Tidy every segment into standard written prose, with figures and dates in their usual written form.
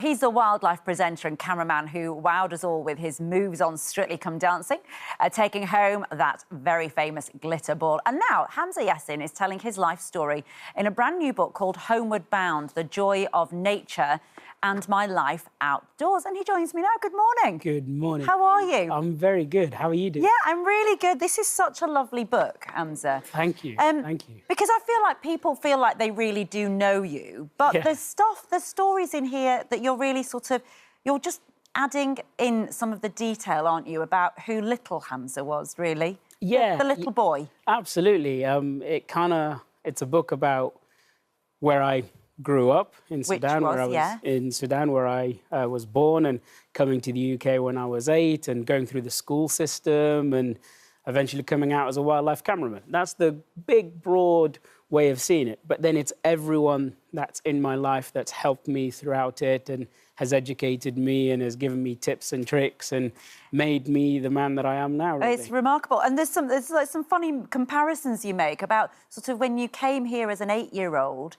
He's a wildlife presenter and cameraman who wowed us all with his moves on Strictly Come Dancing, taking home that very famous glitter ball. And now Hamza Yassin is telling his life story in a brand new book called Homeward Bound, The Joy of Nature and My Life Outdoors. And he joins me now. Good morning. Good morning. How are you? I'm very good. How are you doing? Yeah, I'm really good. This is such a lovely book, Hamza. Thank you. Thank you. Because I feel like people feel like they really do know you, but there's stories in here that you're really you're just adding in some of the detail, aren't you, about who little Hamza was, really? Yeah. The little boy. Absolutely. It's a book about where I grew up in Sudan, where I was born, and coming to the UK when I was 8 and going through the school system and eventually coming out as a wildlife cameraman. That's the big, broad way of seeing it. But then it's everyone that's in my life that's helped me throughout it and has educated me and has given me tips and tricks and made me the man that I am now, really. It's remarkable. And there's like some funny comparisons you make about sort of when you came here as an 8-year-old,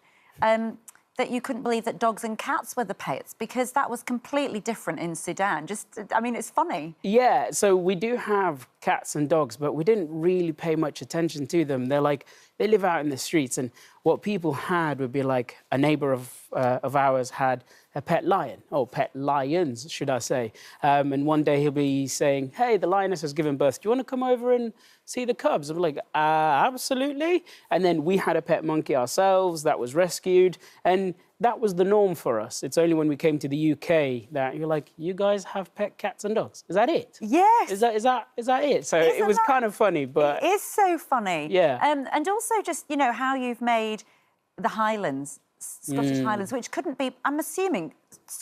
that you couldn't believe that dogs and cats were the pets because that was completely different in Sudan. I mean, it's funny. Yeah, so we do have cats and dogs, but we didn't really pay much attention to them. They live out in the streets, and what people had would be like a neighbour of ours had a pet lion, or pet lions, should I say. And one day he'll be saying, hey, the lioness has given birth. Do you want to come over and see the cubs? I'm like, absolutely. And then we had a pet monkey ourselves that was rescued. And that was the norm for us. It's only when we came to the UK that you're like, you guys have pet cats and dogs. Is that it? Yes. Is that it? So it was kind of funny, but... It is so funny. Yeah. And also just, you know, how you've made the Highlands, Scottish Highlands, which couldn't be, I'm assuming,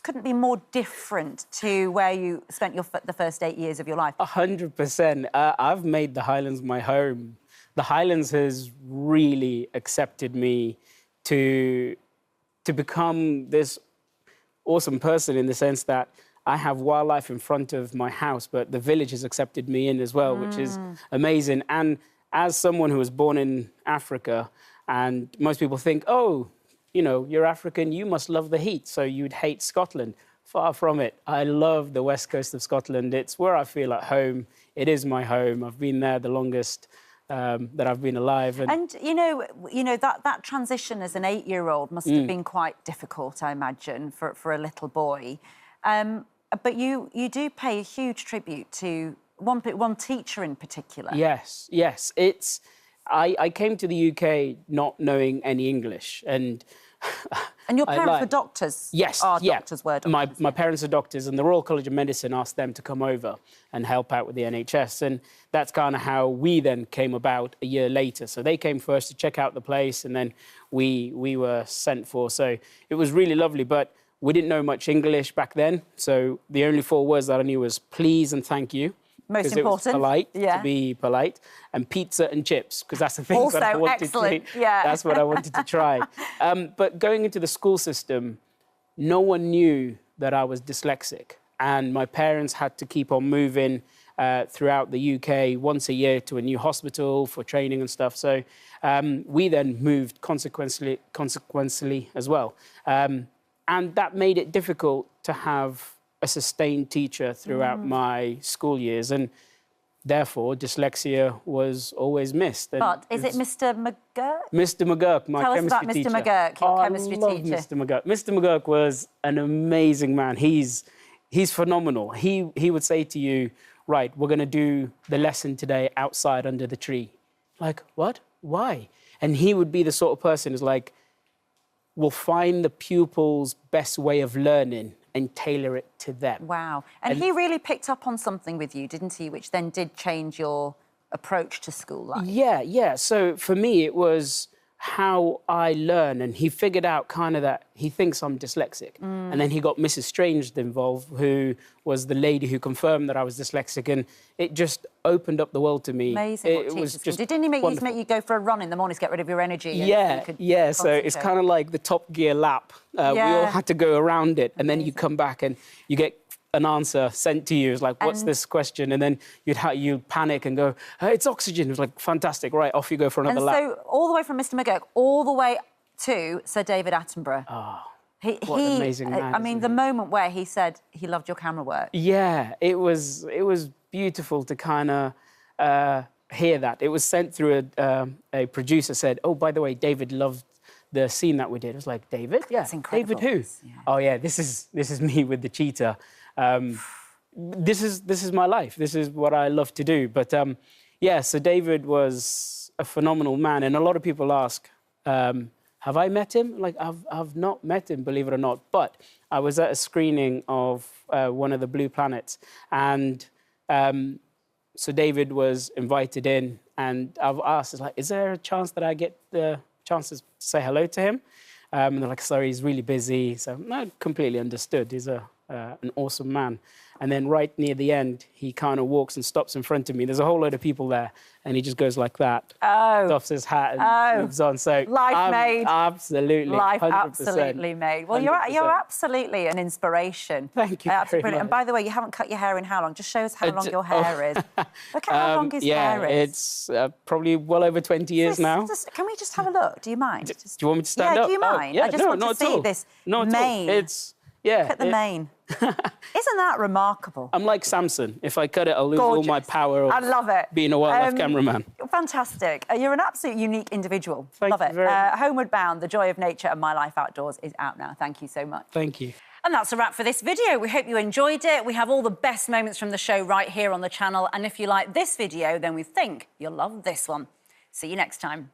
couldn't be more different to where you spent the first 8 years of your life. 100%. I've made the Highlands my home. The Highlands has really accepted me to become this awesome person in the sense that I have wildlife in front of my house, but the village has accepted me in as well, which is amazing. And as someone who was born in Africa, and most people think, oh, you know, you're African, you must love the heat, so you'd hate Scotland. Far from it. I love the west coast of Scotland. It's where I feel at home. It is my home. I've been there the longest that I've been alive. And you know that transition as an 8-year-old must have been quite difficult, I imagine, for a little boy. But you do pay a huge tribute to one teacher in particular. Yes. I came to the UK not knowing any English, and your parents were doctors? Yes, doctors were doctors. My parents are doctors, and the Royal College of Medicine asked them to come over and help out with the NHS, and that's kind of how we then came about a year later. So they came first to check out the place, and then we were sent for. So it was really lovely, but we didn't know much English back then, so the only 4 words that I knew was please and thank you. Most important. It was polite, to be polite, and pizza and chips, because that's the thing that I wanted to. That's what I wanted to try. But going into the school system, no one knew that I was dyslexic, and my parents had to keep on moving throughout the UK once a year to a new hospital for training and stuff. So we then moved consequently as well, and that made it difficult to have a sustained teacher throughout my school years, and therefore dyslexia was always missed. But is it Mr. McGurk? Mr. McGurk, my chemistry teacher. Tell us about Mr. McGurk, your chemistry teacher. I love Mr. McGurk. Mr. McGurk was an amazing man. He's phenomenal. He would say to you, right, we're going to do the lesson today outside under the tree. Like, what? Why? And he would be the sort of person who's like, we'll find the pupil's best way of learning and tailor it to them. Wow. And he really picked up on something with you, didn't he, which then did change your approach to school life? Yeah. So for me, it was how I learn, and he figured out kind of that he thinks I'm dyslexic. And then he got Mrs. Strange involved, who was the lady who confirmed that I was dyslexic, and it just opened up the world to me. Amazing what teachers can do. Didn't he make you go for a run in the morning to get rid of your energy? Yeah, so it's kind of like the Top Gear lap. We all had to go around it, and then you come back and you get an answer sent to you. It's like, what's this question? And then you'd panic and go, it's oxygen. It was like, fantastic, right, off you go for another lap. And so all the way from Mr. McGurk all the way to Sir David Attenborough. What an amazing man. I mean, the moment where he said he loved your camera work. Yeah, it was beautiful to kind of hear that. It was sent through a producer said, "Oh, by the way, David loved the scene that we did." I was like, "David? Yeah, that's incredible. David who? Yeah. Oh yeah, this is me with the cheetah. This is my life. This is what I love to do." But yeah, so David was a phenomenal man, and a lot of people ask, have I met him? Like, I've not met him, believe it or not. But I was at a screening of one of the Blue Planets, and so David was invited in, and I've asked, like, is there a chance that I get the chance to say hello to him? And they're like, sorry, he's really busy. So I completely understood. He's an awesome man. And then right near the end, he kind of walks and stops in front of me. There's a whole load of people there, and he just goes like that. Oh. Doffs his hat and moves on. So life made. Absolutely. Life 100%, absolutely made. Well, you're absolutely an inspiration. Thank you very much. And by the way, you haven't cut your hair in how long? Just show us how long your hair is. Look at how long his hair is. Yeah, it's probably well over 20 years now. Can we just have a look? Do you mind? Do you want me to stand up? Yeah, do you mind? Yeah, I just want to see this mane. Yeah. Look at the mane. Isn't that remarkable? I'm like Samson. If I cut it, I'll lose all my power of I love it. being a wildlife cameraman. Fantastic. You're an absolute unique individual. Thank love you it. very much. Homeward Bound, The Joy of Nature and My Life Outdoors is out now. Thank you so much. Thank you. And that's a wrap for this video. We hope you enjoyed it. We have all the best moments from the show right here on the channel. And if you like this video, then we think you'll love this one. See you next time.